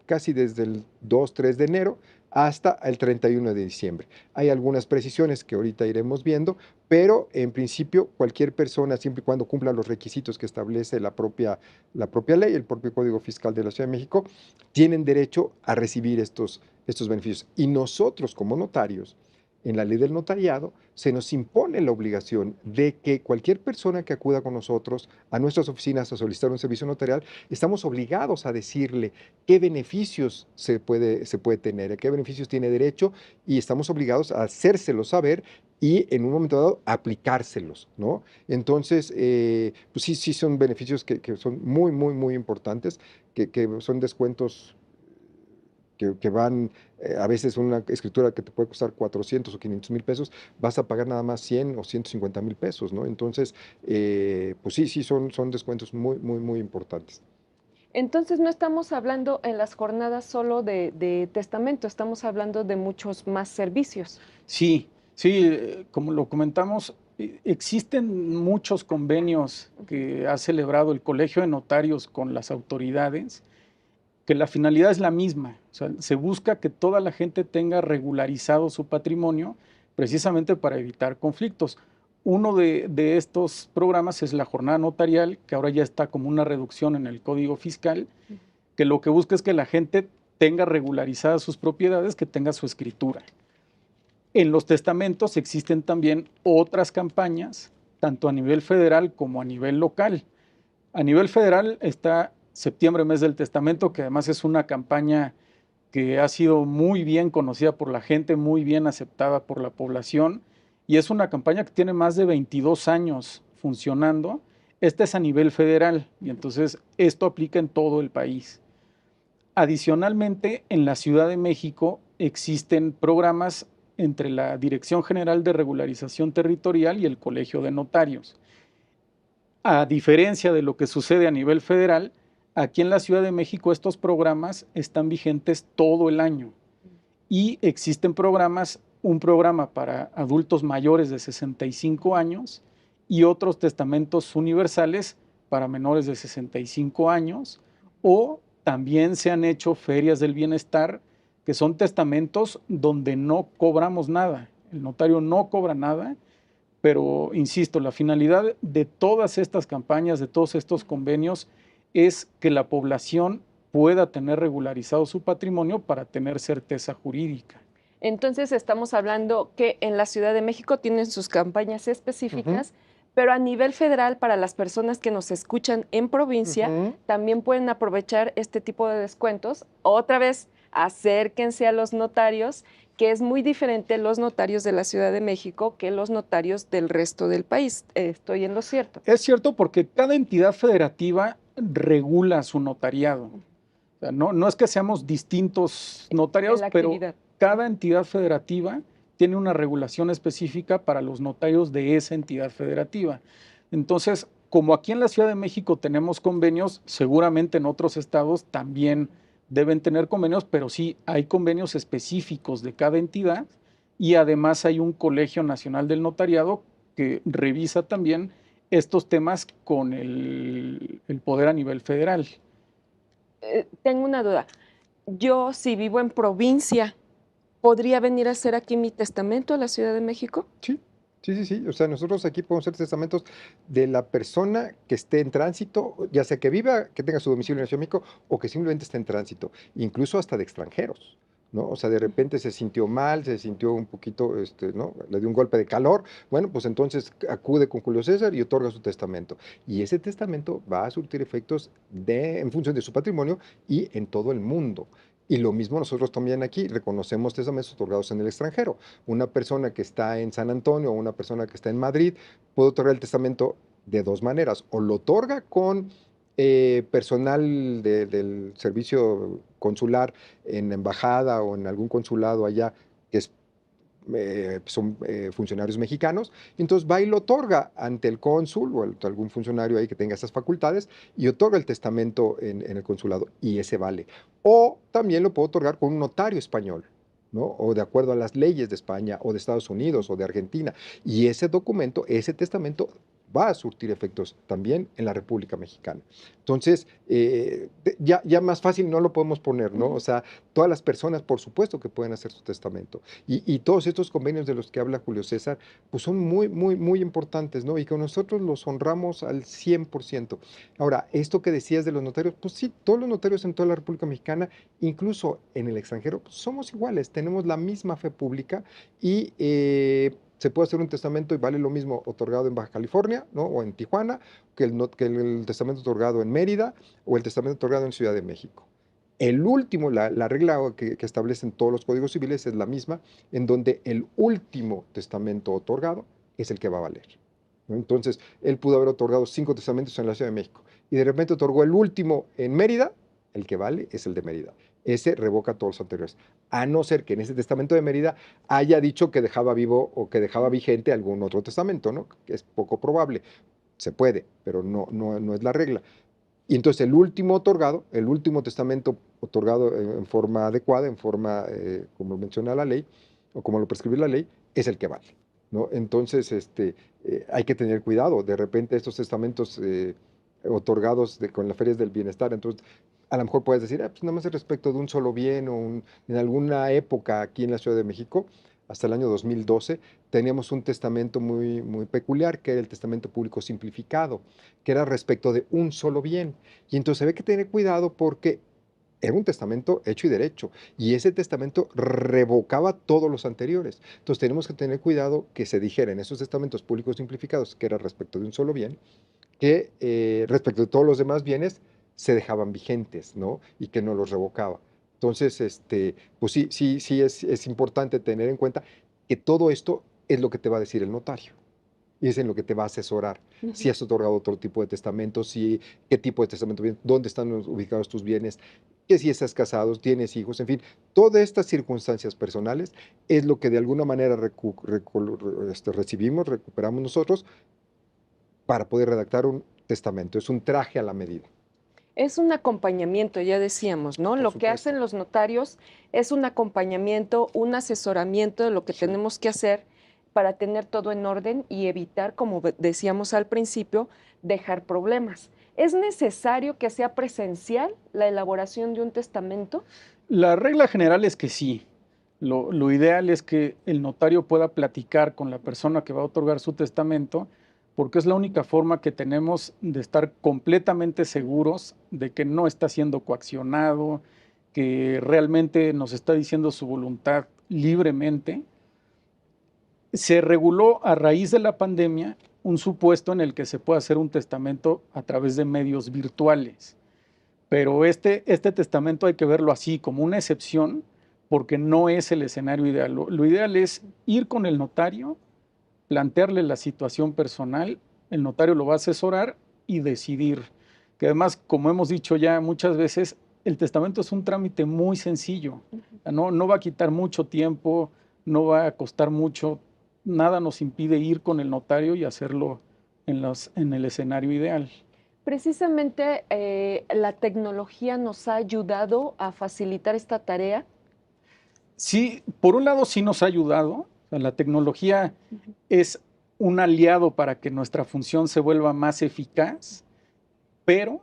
casi desde el 2, 3 de enero hasta el 31 de diciembre. Hay algunas precisiones que ahorita iremos viendo, pero en principio cualquier persona, siempre y cuando cumpla los requisitos que establece la propia ley, el propio Código Fiscal de la Ciudad de México, tienen derecho a recibir estos beneficios. Y nosotros como notarios, en la ley del notariado, se nos impone la obligación de que cualquier persona que acuda con nosotros a nuestras oficinas a solicitar un servicio notarial, estamos obligados a decirle qué beneficios se puede tener, a qué beneficios tiene derecho, y estamos obligados a hacérselo saber y en un momento dado aplicárselos, ¿no? Entonces, pues sí son beneficios que son muy, muy, muy importantes, que son descuentos que van, a veces una escritura que te puede costar 400 o 500 mil pesos, vas a pagar nada más 100 o 150 mil pesos, ¿no? Entonces, pues sí, son descuentos muy, muy, muy importantes. Entonces no estamos hablando en las jornadas solo de testamento, estamos hablando de muchos más servicios. Sí, como lo comentamos, existen muchos convenios que ha celebrado el Colegio de Notarios con las autoridades, que la finalidad es la misma. O sea, se busca que toda la gente tenga regularizado su patrimonio precisamente para evitar conflictos. Uno de estos programas es la jornada notarial, que ahora ya está como una reducción en el Código Fiscal, que lo que busca es que la gente tenga regularizadas sus propiedades, que tenga su escritura. En los testamentos existen también otras campañas, tanto a nivel federal como a nivel local. A nivel federal está septiembre, mes del testamento, que además es una campaña que ha sido muy bien conocida por la gente, muy bien aceptada por la población, y es una campaña que tiene más de 22 años funcionando. Esta es a nivel federal, y entonces esto aplica en todo el país. Adicionalmente, en la Ciudad de México existen programas entre la Dirección General de Regularización Territorial y el Colegio de Notarios. A diferencia de lo que sucede a nivel federal, aquí en la Ciudad de México estos programas están vigentes todo el año y existen programas, un programa para adultos mayores de 65 años y otros testamentos universales para menores de 65 años, o también se han hecho ferias del bienestar, que son testamentos donde no cobramos nada, el notario no cobra nada. Pero, insisto, la finalidad de todas estas campañas, de todos estos convenios, es que la población pueda tener regularizado su patrimonio para tener certeza jurídica. Entonces estamos hablando que en la Ciudad de México tienen sus campañas específicas, pero a nivel federal, para las personas que nos escuchan en provincia, también pueden aprovechar este tipo de descuentos. Otra vez, acérquense a los notarios, que es muy diferente los notarios de la Ciudad de México que los notarios del resto del país. ¿Estoy en lo cierto? Es cierto, porque cada entidad federativa regula su notariado. O sea, no es que seamos distintos notariados, pero cada entidad federativa tiene una regulación específica para los notarios de esa entidad federativa. Entonces, como aquí en la Ciudad de México tenemos convenios, seguramente en otros estados también deben tener convenios, pero sí hay convenios específicos de cada entidad, y además hay un Colegio Nacional del Notariado que revisa también estos temas con el poder a nivel federal. Tengo una duda. Yo, si vivo en provincia, ¿podría venir a hacer aquí mi testamento a la Ciudad de México? Sí. O sea, nosotros aquí podemos hacer testamentos de la persona que esté en tránsito, ya sea que viva, que tenga su domicilio en la Ciudad de México o que simplemente esté en tránsito, incluso hasta de extranjeros, ¿no? O sea, de repente se sintió mal, se sintió un poquito, ¿no? Le dio un golpe de calor. Bueno, pues entonces acude con Julio César y otorga su testamento. Y ese testamento va a surtir efectos en función de su patrimonio y en todo el mundo. Y lo mismo nosotros también aquí reconocemos testamentos otorgados en el extranjero. Una persona que está en San Antonio o una persona que está en Madrid puede otorgar el testamento de dos maneras. O lo otorga con personal del servicio consular en la embajada o en algún consulado allá, que son funcionarios mexicanos, y entonces va y lo otorga ante el cónsul o algún funcionario ahí que tenga esas facultades y otorga el testamento en el consulado y ese vale. O también lo puedo otorgar con un notario español, ¿no? O de acuerdo a las leyes de España o de Estados Unidos o de Argentina. Y ese documento, ese testamento va a surtir efectos también en la República Mexicana. Entonces, ya más fácil no lo podemos poner, ¿no? O sea, todas las personas, por supuesto que pueden hacer su testamento. Y todos estos convenios de los que habla Julio César, pues son muy, muy, muy importantes, ¿no? Y que nosotros los honramos al 100%. Ahora, esto que decías de los notarios, pues sí, todos los notarios en toda la República Mexicana, incluso en el extranjero, pues somos iguales, tenemos la misma fe pública y se puede hacer un testamento y vale lo mismo otorgado en Baja California, ¿no? O en Tijuana, que el testamento otorgado en Mérida o el testamento otorgado en Ciudad de México. El último, la regla que establecen todos los códigos civiles es la misma, en donde el último testamento otorgado es el que va a valer, ¿no? Entonces, él pudo haber otorgado 5 testamentos en la Ciudad de México y de repente otorgó el último en Mérida, el que vale es el de Mérida. Ese revoca todos los anteriores, a no ser que en ese testamento de Mérida haya dicho que dejaba vivo o que dejaba vigente algún otro testamento, ¿no? Que es poco probable. Se puede, pero no es la regla. Y entonces el último otorgado, el último testamento otorgado en forma adecuada, en forma como menciona la ley, o como lo prescribe la ley, es el que vale, ¿no? Entonces, hay que tener cuidado. De repente estos testamentos otorgados con las ferias del bienestar, entonces a lo mejor puedes decir, pues nada más es respecto de un solo bien o en alguna época aquí en la Ciudad de México, hasta el año 2012, teníamos un testamento muy, muy peculiar, que era el testamento público simplificado, que era respecto de un solo bien. Y entonces hay que tener cuidado porque era un testamento hecho y derecho, y ese testamento revocaba todos los anteriores. Entonces tenemos que tener cuidado que se dijera en esos testamentos públicos simplificados, que era respecto de un solo bien, que respecto de todos los demás bienes se dejaban vigentes, ¿no? Y que no los revocaba. Entonces, pues sí es importante tener en cuenta que todo esto es lo que te va a decir el notario y es en lo que te va a asesorar. Si has otorgado otro tipo de testamento, qué tipo de testamento, dónde están ubicados tus bienes, que si estás casado, tienes hijos, en fin, todas estas circunstancias personales es lo que de alguna manera recibimos, recuperamos nosotros para poder redactar un testamento. Es un traje a la medida. Es un acompañamiento, ya decíamos, ¿no? Por Lo que supuesto. hacen los notarios es un acompañamiento, un asesoramiento de lo que tenemos que hacer para tener todo en orden y evitar, como decíamos al principio, dejar problemas. ¿Es necesario que sea presencial la elaboración de un testamento? La regla general es que sí. Lo ideal es que el notario pueda platicar con la persona que va a otorgar su testamento, porque es la única forma que tenemos de estar completamente seguros de que no está siendo coaccionado, que realmente nos está diciendo su voluntad libremente. Se reguló a raíz de la pandemia un supuesto en el que se puede hacer un testamento a través de medios virtuales. Pero este testamento hay que verlo así, como una excepción, porque no es el escenario ideal. Lo ideal es ir con el notario, plantearle la situación personal, el notario lo va a asesorar y decidir. Que además, como hemos dicho ya muchas veces, el testamento es un trámite muy sencillo. No va a quitar mucho tiempo, no va a costar mucho, nada nos impide ir con el notario y hacerlo en el escenario ideal. Precisamente la tecnología nos ha ayudado a facilitar esta tarea. Sí, por un lado sí nos ha ayudado. O sea, la tecnología es un aliado para que nuestra función se vuelva más eficaz, pero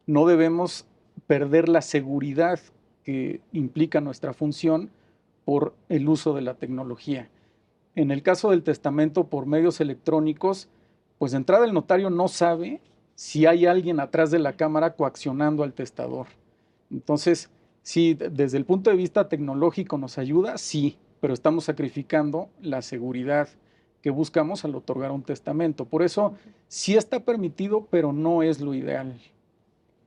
no debemos perder la seguridad que implica nuestra función por el uso de la tecnología. En el caso del testamento por medios electrónicos, pues de entrada el notario no sabe si hay alguien atrás de la cámara coaccionando al testador. Entonces, sí, desde el punto de vista tecnológico nos ayuda, sí, pero estamos sacrificando la seguridad que buscamos al otorgar un testamento. Por eso, sí está permitido, pero no es lo ideal.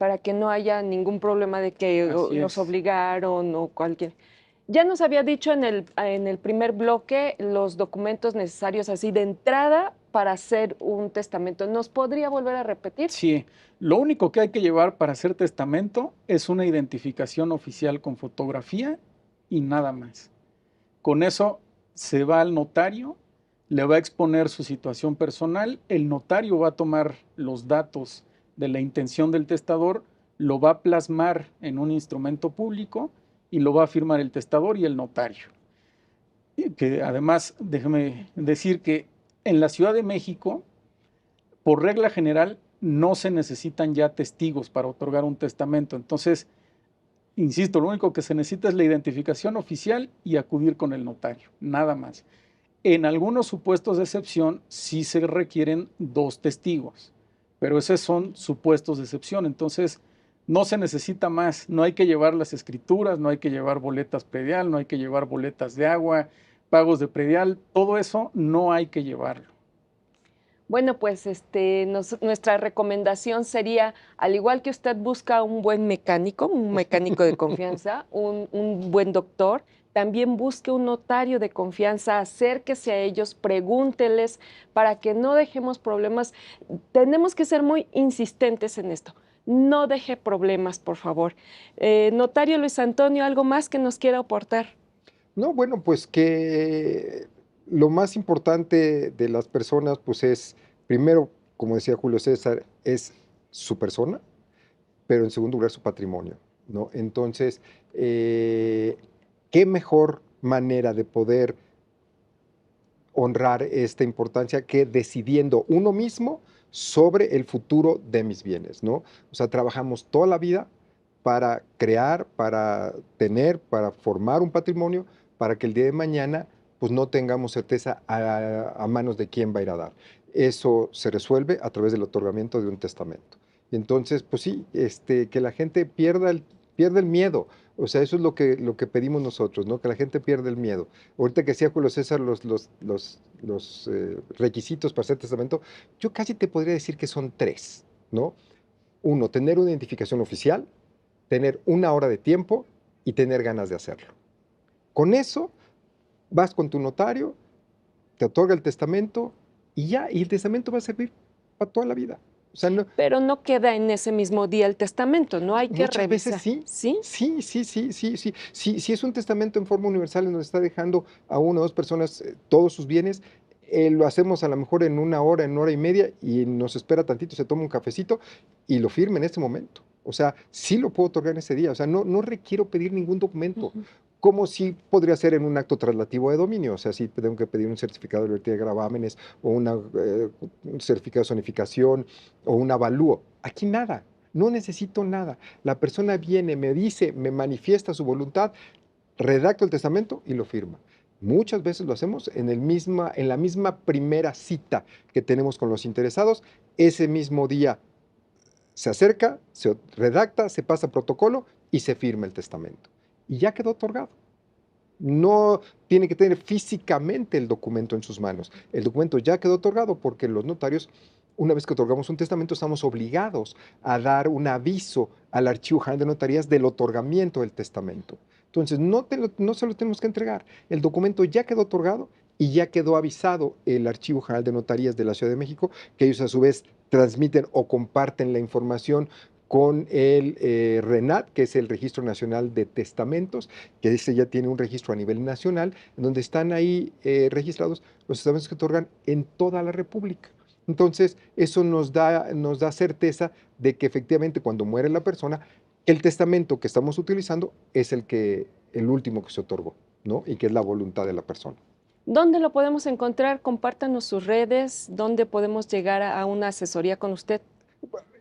para que no haya ningún problema de que Así los es. obligaron o cualquier. Ya nos había dicho en el primer bloque los documentos necesarios así de entrada para hacer un testamento. ¿Nos podría volver a repetir? Sí, lo único que hay que llevar para hacer testamento es una identificación oficial con fotografía y nada más. Con eso se va al notario, le va a exponer su situación personal, el notario va a tomar los datos de la intención del testador, lo va a plasmar en un instrumento público y lo va a firmar el testador y el notario. Que además, déjeme decir que en la Ciudad de México, por regla general, no se necesitan ya testigos para otorgar un testamento. Entonces, insisto, lo único que se necesita es la identificación oficial y acudir con el notario, nada más. En algunos supuestos de excepción sí se requieren 2 testigos, pero esos son supuestos de excepción. Entonces, no se necesita más, no hay que llevar las escrituras, no hay que llevar boletas predial, no hay que llevar boletas de agua, pagos de predial, todo eso no hay que llevarlo. Bueno, pues nuestra recomendación sería, al igual que usted busca un buen mecánico, un mecánico de confianza, un buen doctor, también busque un notario de confianza, acérquese a ellos, pregúnteles para que no dejemos problemas. Tenemos que ser muy insistentes en esto. No deje problemas, por favor. Notario Luis Antonio, ¿algo más que nos quiera aportar? No, bueno, pues que lo más importante de las personas, pues es, primero, como decía Julio César, es su persona, pero en segundo lugar su patrimonio, ¿no? Entonces, ¿qué mejor manera de poder honrar esta importancia que decidiendo uno mismo sobre el futuro de mis bienes, ¿no? O sea, trabajamos toda la vida para crear, para tener, para formar un patrimonio, para que el día de mañana pues no tengamos certeza a manos de quién va a ir a dar. Eso se resuelve a través del otorgamiento de un testamento. Entonces, pues sí, que la gente pierda el miedo. O sea, eso es lo que pedimos nosotros, ¿no? Que la gente pierda el miedo. Ahorita que decía Julio César los requisitos para hacer testamento, yo casi te podría decir que son 3, ¿no? Uno, tener una identificación oficial, tener una hora de tiempo y tener ganas de hacerlo. Con eso, vas con tu notario, te otorga el testamento y ya, y el testamento va a servir para toda la vida. O sea, no, Pero no queda en ese mismo día el testamento, no hay que muchas veces revisar. sí. ¿Sí? Sí. Si es un testamento en forma universal en donde está dejando a una o dos personas todos sus bienes, lo hacemos a lo mejor en una hora y media y nos espera tantito, se toma un cafecito y lo firma en ese momento. O sea, sí lo puedo otorgar en ese día. O sea, no requiero pedir ningún documento. Ujú. Como si podría ser en un acto traslativo de dominio, o sea, si tengo que pedir un certificado de libertad de gravámenes o un certificado de zonificación o un avalúo. Aquí nada, no necesito nada. La persona viene, me dice, me manifiesta su voluntad, redacto el testamento y lo firma. Muchas veces lo hacemos en la misma primera cita que tenemos con los interesados. Ese mismo día se acerca, se redacta, se pasa protocolo y se firma el testamento. Y ya quedó otorgado. No tiene que tener físicamente el documento en sus manos. El documento ya quedó otorgado porque los notarios, una vez que otorgamos un testamento, estamos obligados a dar un aviso al Archivo General de Notarías del otorgamiento del testamento. Entonces, no se lo tenemos que entregar. El documento ya quedó otorgado y ya quedó avisado el Archivo General de Notarías de la Ciudad de México, que ellos a su vez transmiten o comparten la información con el RENAT, que es el Registro Nacional de Testamentos, que ese ya tiene un registro a nivel nacional, en donde están ahí registrados los testamentos que otorgan en toda la República. Entonces, eso nos da certeza de que efectivamente cuando muere la persona, el testamento que estamos utilizando es el último que se otorgó, ¿no? Y que es la voluntad de la persona. ¿Dónde lo podemos encontrar? Compártanos sus redes, ¿dónde podemos llegar a una asesoría con usted?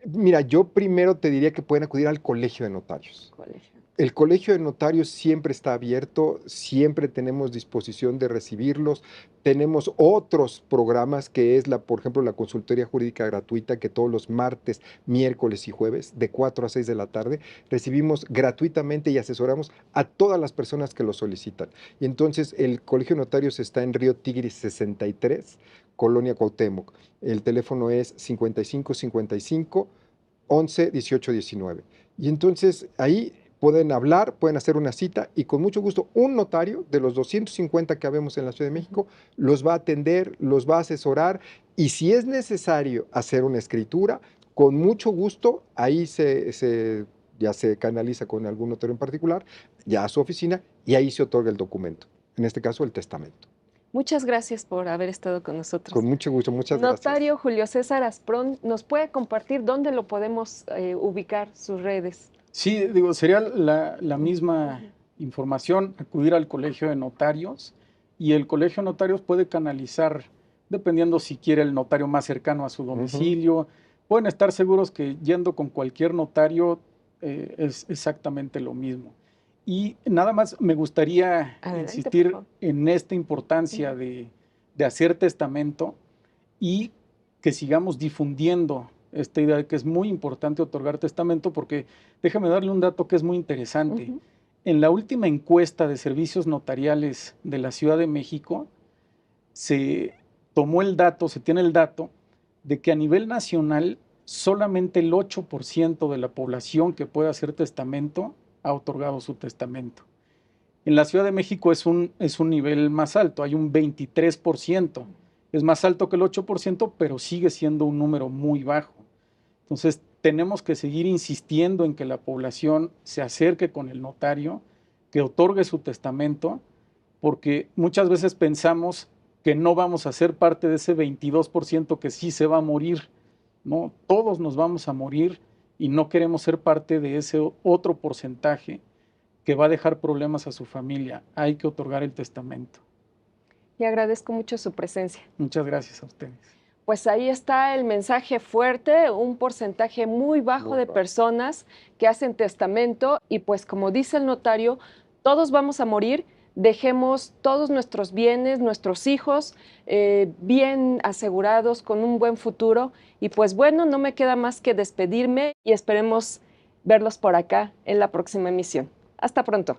Mira, yo primero te diría que pueden acudir al Colegio de Notarios. Colegio. El Colegio de Notarios siempre está abierto, siempre tenemos disposición de recibirlos. Tenemos otros programas que es, por ejemplo, la consultoría jurídica gratuita, que todos los martes, miércoles y jueves, de 4 a 6 de la tarde, recibimos gratuitamente y asesoramos a todas las personas que lo solicitan. Y entonces el Colegio de Notarios está en Río Tigris 63, Colonia Cuauhtémoc. El teléfono es 5555 11 18 19. Y entonces ahí pueden hablar, pueden hacer una cita y con mucho gusto un notario de los 250 que habemos en la Ciudad de México los va a atender, los va a asesorar y si es necesario hacer una escritura, con mucho gusto ahí ya se canaliza con algún notario en particular, ya a su oficina y ahí se otorga el documento, en este caso el testamento. Muchas gracias por haber estado con nosotros. Con mucho gusto, muchas gracias. Notario Julio César Asprón, ¿nos puede compartir dónde lo podemos ubicar, sus redes? Sí, digo, sería la misma información, acudir al Colegio de Notarios y el Colegio de Notarios puede canalizar, dependiendo si quiere el notario más cercano a su domicilio. Pueden estar seguros que yendo con cualquier notario es exactamente lo mismo. Y nada más me gustaría insistir en esta importancia de hacer testamento y que sigamos difundiendo esta idea de que es muy importante otorgar testamento, porque déjame darle un dato que es muy interesante. En la última encuesta de servicios notariales de la Ciudad de México, se tomó el dato, se tiene el dato de que a nivel nacional solamente el 8% de la población que puede hacer testamento ha otorgado su testamento. En la Ciudad de México es un nivel más alto, hay un 23%. Es más alto que el 8%, pero sigue siendo un número muy bajo. Entonces, tenemos que seguir insistiendo en que la población se acerque con el notario, que otorgue su testamento, porque muchas veces pensamos que no vamos a ser parte de ese 22% que sí se va a morir, ¿no? Todos nos vamos a morir y no queremos ser parte de ese otro porcentaje que va a dejar problemas a su familia. Hay que otorgar el testamento. Y agradezco mucho su presencia. Muchas gracias a ustedes. Pues ahí está el mensaje fuerte, un porcentaje muy bajo de personas que hacen testamento y pues como dice el notario, todos vamos a morir, dejemos todos nuestros bienes, nuestros hijos bien asegurados con un buen futuro y pues bueno, no me queda más que despedirme y esperemos verlos por acá en la próxima emisión. Hasta pronto.